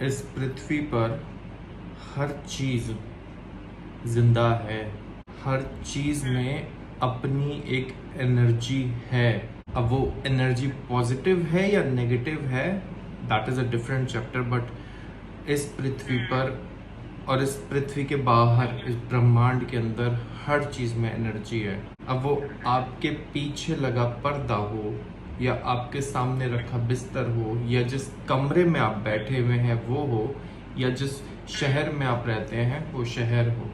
इस पृथ्वी पर हर चीज जिंदा है। हर चीज में अपनी एक एनर्जी है। अब वो एनर्जी पॉजिटिव है या नेगेटिव है, that is a different chapter. But इस पृथ्वी पर और इस पृथ्वी के बाहर, इस ब्रह्मांड के अंदर हर चीज में एनर्जी है। अब वो आपके पीछे लगा पर्दा हो या आपके सामने रखा बिस्तर हो या जिस कमरे में आप बैठे हुए हैं वो हो या जिस शहर में आप रहते हैं वो शहर हो,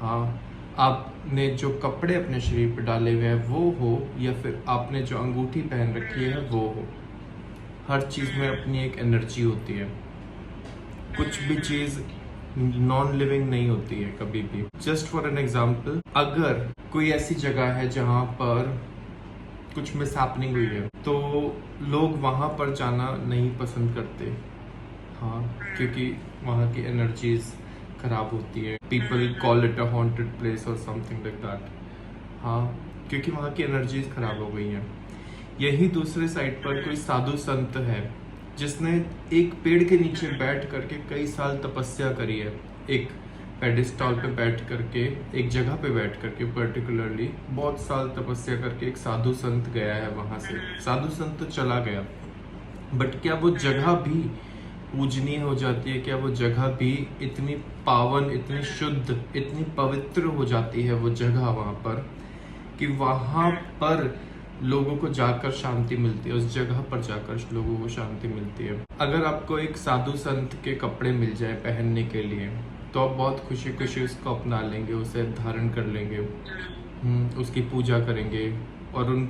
हाँ, आपने जो कपड़े अपने शरीर पर डाले हुए हैं वो हो या फिर आपने जो अंगूठी पहन रखी है वो हो, हर चीज में अपनी एक एनर्जी होती है। कुछ भी चीज नॉन लिविंग नहीं होती है कभी भी। जस्ट फॉर एन एग्जाम्पल, अगर कोई ऐसी जगह है जहाँ पर कुछ मिसहैपनिंग हुई है तो लोग वहां पर जाना नहीं पसंद करते, हाँ, क्योंकि वहाँ की एनर्जीज खराब होती है। People call it a haunted place और समथिंग लाइक दैट, हाँ, क्योंकि वहाँ की एनर्जीज खराब हो गई हैं। यही दूसरे साइड पर कोई साधु संत है जिसने एक पेड़ के नीचे बैठ करके कई साल तपस्या करी है, एक पेडिस्टॉल पे बैठ करके, एक जगह पे बैठ करके पर्टिकुलरली बहुत साल तपस्या करके एक साधु संत गया है वहां से। साधु संत तो चला गया, बट क्या वो जगह भी पूजनीय हो जाती है? क्या वो जगह भी इतनी पावन, इतनी शुद्ध, इतनी पवित्र हो जाती है वो जगह वहां पर कि वहां पर लोगों को जाकर शांति मिलती है? उस जगह पर जाकर लोगों को शांति मिलती है। अगर आपको एक साधु संत के कपड़े मिल जाए पहनने के लिए तो आप बहुत खुशी खुशी उसको अपना लेंगे, उसे धारण कर लेंगे, उसकी पूजा करेंगे और उन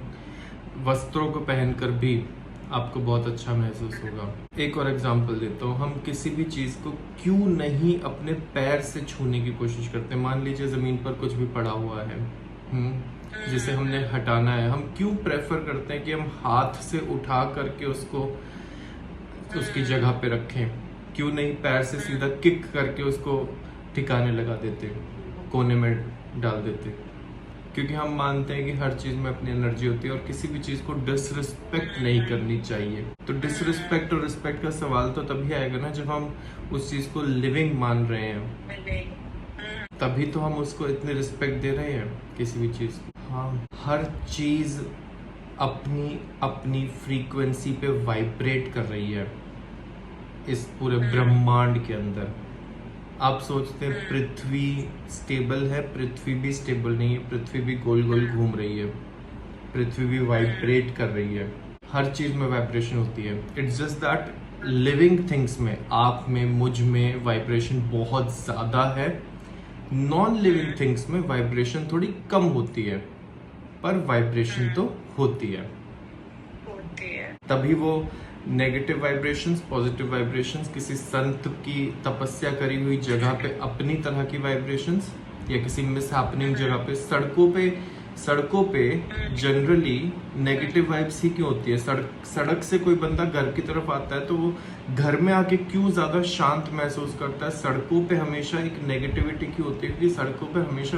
वस्त्रों को पहनकर भी आपको बहुत अच्छा महसूस होगा। एक और एग्जांपल देता हूँ, हम किसी भी चीज को क्यों नहीं अपने पैर से छूने की कोशिश करते? मान लीजिए जमीन पर कुछ भी पड़ा हुआ है, जिसे हमने हटाना है, हम क्यों प्रेफर करते हैं कि हम हाथ से उठा करके उसको उसकी जगह पे रखें? क्यों नहीं पैर से सीधा किक करके उसको ठिकाने लगा देते, कोने में डाल देते? क्योंकि हम मानते हैं कि हर चीज में अपनी एनर्जी होती है और किसी भी चीज को डिसरिस्पेक्ट नहीं करनी चाहिए। तो डिसरिस्पेक्ट और रिस्पेक्ट का सवाल तो तभी आएगा ना जब हम उस चीज को लिविंग मान रहे हैं, तभी तो हम उसको इतनी रिस्पेक्ट दे रहे हैं किसी भी चीज को। हाँ, हर चीज अपनी अपनी फ्रीक्वेंसी पे वाइब्रेट कर रही है इस पूरे ब्रह्मांड के अंदर। आप सोचते हैं पृथ्वी स्टेबल है, पृथ्वी भी स्टेबल नहीं है। पृथ्वी भी गोल गोल घूम रही है, पृथ्वी भी वाइब्रेट कर रही है। हर चीज में वाइब्रेशन होती है। It's just that living things में, आप में, मुझ में वाइब्रेशन बहुत ज्यादा है। नॉन लिविंग थिंग्स में वाइब्रेशन थोड़ी कम होती है, पर वाइब्रेशन तो होती है। तभी वो नेगेटिव वाइब्रेशंस, पॉजिटिव वाइब्रेशंस, किसी संत की तपस्या करी हुई जगह पे अपनी तरह की वाइब्रेशंस या किसी मिसहैपनिंग जगह पे, सड़कों पे जनरली नेगेटिव वाइब्स ही क्यों होती है? सड़क से कोई बंदा घर की तरफ आता है तो वो घर में आके क्यों ज्यादा शांत महसूस करता है? सड़कों पे हमेशा एक नेगेटिविटी क्यों होती है? क्योंकि सड़कों पे हमेशा